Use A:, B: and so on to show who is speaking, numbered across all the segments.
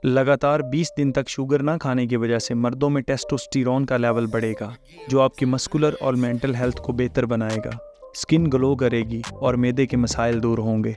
A: लगातार 20 दिन तक शुगर ना खाने की वजह से मर्दों में टेस्टोस्टेरोन का लेवल बढ़ेगा, जो आपकी मस्कुलर और मेंटल हेल्थ को बेहतर बनाएगा। स्किन ग्लो करेगी और मैदे के मसाइल दूर होंगे।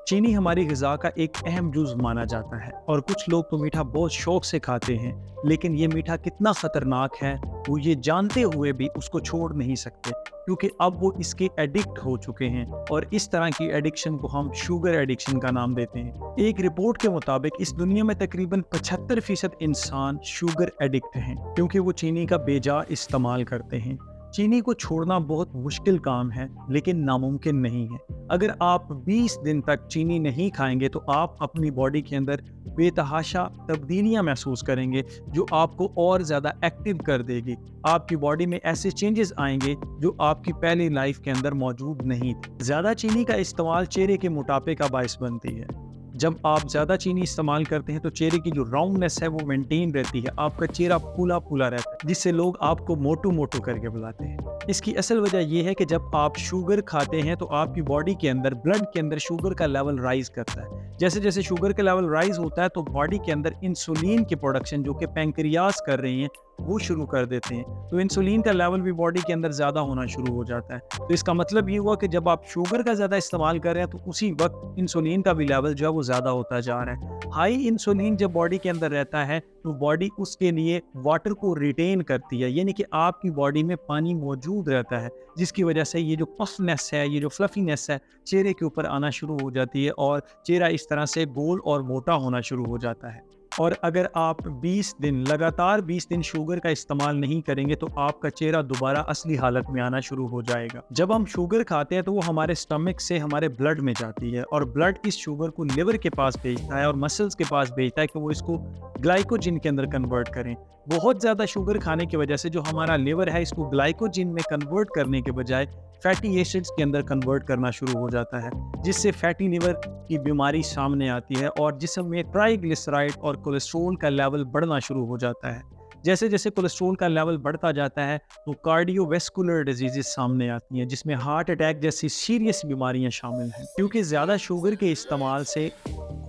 B: चीनी हमारी ग़िज़ा का एक अहम जुज़ माना जाता है और कुछ लोग तो मीठा बहुत शौक से खाते हैं, लेकिन ये मीठा कितना ख़तरनाक है वो ये जानते हुए भी उसको छोड़ नहीं सकते, क्योंकि अब वो इसके एडिक्ट हो चुके हैं और इस तरह की एडिक्शन को हम शुगर एडिक्शन का नाम देते हैं। एक रिपोर्ट के मुताबिक इस दुनिया में तकरीबन 75% इंसान शुगर एडिक्ट हैं, क्योंकि वो चीनी का बेजा इस्तेमाल करते हैं। चीनी को छोड़ना बहुत मुश्किल काम है, लेकिन नामुमकिन नहीं है। अगर आप 20 दिन तक चीनी नहीं खाएंगे तो आप अपनी बॉडी के अंदर बेतहाशा तब्दीलियां महसूस करेंगे, जो आपको और ज़्यादा एक्टिव कर देगी। आपकी बॉडी में ऐसे चेंजेस आएंगे जो आपकी पहली लाइफ के अंदर मौजूद नहीं थे। ज़्यादा चीनी का इस्तेमाल चेहरे के मोटापे का बायस बनती है। जब आप ज़्यादा चीनी इस्तेमाल करते हैं तो चेहरे की जो राउंडनेस है वो मेंटेन रहती है, आपका चेहरा फूला फूला रहता है, जिससे लोग आपको मोटू मोटू करके बुलाते हैं। इसकी असल वजह यह है कि जब आप शुगर खाते हैं तो आपकी बॉडी के अंदर, ब्लड के अंदर शुगर का लेवल राइज करता है। जैसे जैसे शुगर का लेवल राइज होता है तो बॉडी के अंदर इंसुलिन की प्रोडक्शन, जो कि पैंक्रियाज कर रहे हैं, वो शुरू कर देते हैं। तो इंसुलिन का लेवल भी बॉडी के अंदर ज़्यादा होना शुरू हो जाता है। तो इसका मतलब ये हुआ कि जब आप शुगर का ज़्यादा इस्तेमाल कर रहे हैं तो उसी वक्त इंसुलिन का भी लेवल जो है वो ज़्यादा होता जा रहा है। हाई इंसुलिन जब बॉडी के अंदर रहता है तो बॉडी उसके लिए वाटर को रिटेन करती है, यानी कि आपकी बॉडी में पानी मौजूद रहता है, जिसकी वजह से ये जो पफनेस है, ये जो फ्लफीनेस है, चेहरे के ऊपर आना शुरू हो जाती है और चेहरा इस तरह से गोल और मोटा होना शुरू हो जाता है। और अगर आप 20 दिन लगातार 20 दिन शुगर का इस्तेमाल नहीं करेंगे तो आपका चेहरा दोबारा असली हालत में आना शुरू हो जाएगा। जब हम शुगर खाते हैं तो वो हमारे स्टमक से हमारे ब्लड में जाती है और ब्लड इस शुगर को लिवर के पास भेजता है और मसल्स के पास भेजता है कि वो इसको ग्लाइकोजन के अंदर कन्वर्ट करें। बहुत ज़्यादा शुगर खाने की वजह से जो हमारा लिवर है इसको ग्लाइकोजन में कन्वर्ट करने के बजाय फैटी एसिड्स के अंदर कन्वर्ट करना शुरू हो जाता है, जिससे फैटी लिवर की बीमारी सामने आती है और जिस्म में ट्राइग्लिसराइड और कोलेस्ट्रॉल का लेवल बढ़ना शुरू हो जाता है। जैसे जैसे कोलेस्ट्रॉल का लेवल बढ़ता जाता है तो कार्डियोवैस्कुलर डिजीजेस सामने आती हैं, जिसमें हार्ट अटैक जैसी सीरियस बीमारियां शामिल हैं, क्योंकि ज़्यादा शुगर के इस्तेमाल से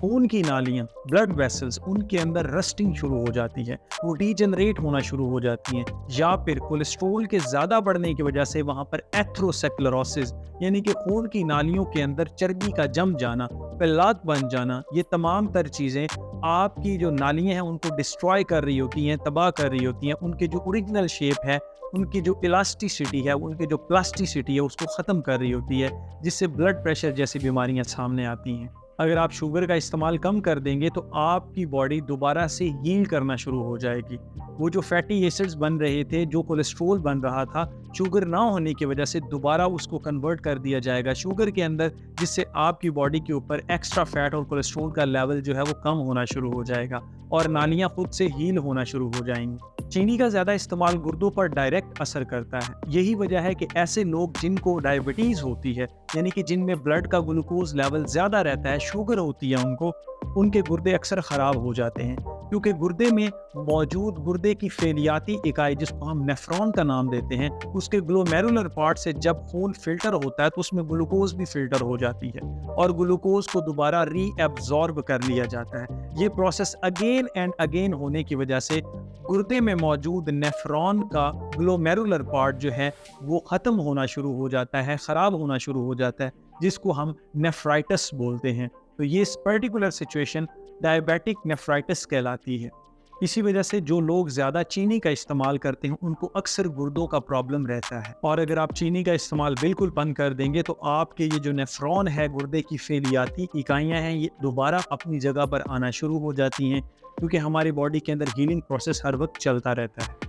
B: खून की नालियाँ, ब्लड वेसल्स, उनके अंदर रस्टिंग शुरू हो जाती है, वो डीजनरेट होना शुरू हो जाती हैं, या फिर कोलेस्ट्रॉल के ज़्यादा बढ़ने की वजह से वहाँ पर एथ्रोसेक्लरोसिस, यानी कि खून की नालियों के अंदर चर्बी का जम जाना, पेल्लात बन जाना, ये तमाम तर चीज़ें आपकी जो नालियाँ हैं उनको डिस्ट्रॉय कर रही होती हैं, तबाह कर रही होती हैं। उनके जो ओरिजिनल शेप है, उनकी जो इलास्टिसिटी है, उनकी जो प्लास्टिसिटी है, उसको ख़त्म कर रही होती है, जिससे ब्लड प्रेशर जैसी बीमारियाँ सामने आती हैं। अगर आप शुगर का इस्तेमाल कम कर देंगे तो आपकी बॉडी दोबारा से हील करना शुरू हो जाएगी। वो जो फैटी एसिड्स बन रहे थे, जो कोलेस्ट्रॉल बन रहा था, शुगर ना होने की वजह से दोबारा उसको कन्वर्ट कर दिया जाएगा शुगर के अंदर, जिससे आपकी बॉडी के ऊपर एक्स्ट्रा फैट और कोलेस्ट्रॉल का लेवल जो है वो कम होना शुरू हो जाएगा और नालियाँ खुद से हील होना शुरू हो जाएंगी। चीनी का ज़्यादा इस्तेमाल गुर्दों पर डायरेक्ट असर करता है। यही वजह है कि ऐसे लोग जिनको डायबिटीज़ होती है, यानी कि जिनमें ब्लड का ग्लूकोज लेवल ज़्यादा रहता है, शुगर होती है उनको, उनके गुर्दे अक्सर ख़राब हो जाते हैं, क्योंकि गुर्दे में मौजूद गुर्दे की फेलियाती इकाई, जिसको हम नेफ्रॉन का नाम देते हैं, उसके ग्लोमेरुलर पार्ट से जब खून फिल्टर होता है तो उसमें ग्लूकोज भी फिल्टर हो जाती है और ग्लूकोज को दोबारा रीएब्जॉर्ब कर लिया जाता है। ये प्रोसेस अगेन एंड अगेन होने की वजह से गुर्दे में मौजूद नेफ्रॉन का ग्लोमेरुलर पार्ट जो है वो ख़त्म होना शुरू हो जाता है, ख़राब होना शुरू हो जाता है, जिसको हम नेफ्राइटिस बोलते हैं। तो ये पर्टिकुलर सिचुएशन डायबिटिक नेफ्राइटिस कहलाती है। इसी वजह से जो लोग ज़्यादा चीनी का इस्तेमाल करते हैं उनको अक्सर गुर्दों का प्रॉब्लम रहता है, और अगर आप चीनी का इस्तेमाल बिल्कुल बंद कर देंगे तो आपके ये जो नेफ्रॉन है, गुर्दे की फेलियाती इकाइयाँ हैं, ये दोबारा अपनी जगह पर आना शुरू हो जाती हैं, क्योंकि हमारी बॉडी के अंदर हीलिंग प्रोसेस हर वक्त चलता रहता है।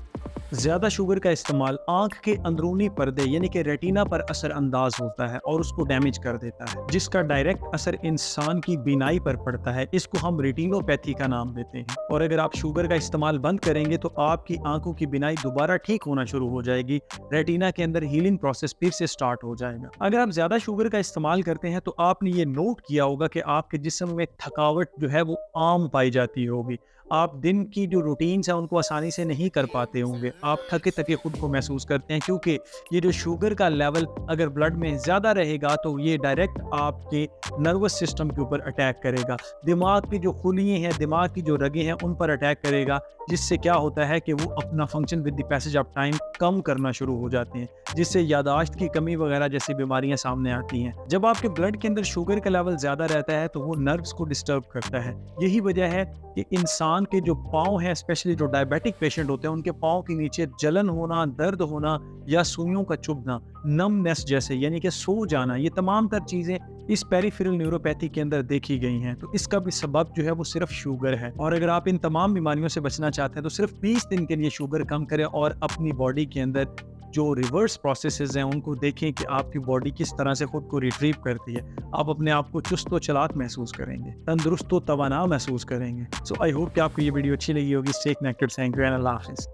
B: ज़्यादा शुगर का इस्तेमाल आँख के अंदरूनी पर्दे यानी कि रेटिना पर असर अंदाज होता है और उसको डैमेज कर देता है, जिसका डायरेक्ट असर इंसान की बीनाई पर पड़ता है। इसको हम रेटिनोपैथी का नाम देते हैं। और अगर आप शुगर का इस्तेमाल बंद करेंगे तो आपकी आंखों की बीनाई दोबारा ठीक होना शुरू हो जाएगी, रेटिना के अंदर हीलिंग प्रोसेस फिर से स्टार्ट हो जाएगा। अगर आप ज़्यादा शुगर का इस्तेमाल करते हैं तो आपने ये नोट किया होगा कि आपके जिस्म में थकावट जो है वो आम पाई जाती होगी। आप दिन की जो रूटीन्स हैं उनको आसानी से नहीं कर पाते होंगे आप थके थके खुद को महसूस करते हैं, क्योंकि ये जो शुगर का लेवल अगर ब्लड में ज़्यादा रहेगा तो ये डायरेक्ट आपके नर्वस सिस्टम के ऊपर अटैक करेगा, दिमाग की जो खुलियाँ हैं, दिमाग की जो रगें हैं उन पर अटैक करेगा, जिससे क्या होता है कि वो अपना function with the passage of time कम करना शुरू हो जाते हैं, जिससे यादाश्त की कमी वगैरह जैसी बीमारियां सामने आती हैं। जब आपके ब्लड के अंदर शुगर का लेवल ज़्यादा रहता है तो वो नर्व्स को डिस्टर्ब करता है। यही वजह है कि इंसान के जो पाँव हैं, स्पेशली जो डायबिटिक पेशेंट होते हैं, उनके पाँव के नीचे जलन होना, दर्द होना या सुइयों का चुभना, नमनेस जैसे यानी कि सो जाना, ये तमाम तर चीज़ें इस पेरिफेरल न्यूरोपैथी के अंदर देखी गई हैं। तो इसका भी सबब जो है वो सिर्फ शुगर है। और अगर आप इन तमाम बीमारियों से बचना चाहते हैं तो सिर्फ 20 दिन के लिए शुगर कम करें और अपनी बॉडी के अंदर जो रिवर्स प्रोसेसेस हैं उनको देखें कि आपकी बॉडी किस तरह से खुद को रिट्रीव करती है। आप अपने आप को चुस्त व चलाक महसूस करेंगे, तंदुरुस्त व तवाना महसूस करेंगे। सो आई होप कि आपको ये वीडियो अच्छी लगी होगी। Stay connected. Thank you and अल्लाह हाफिज़।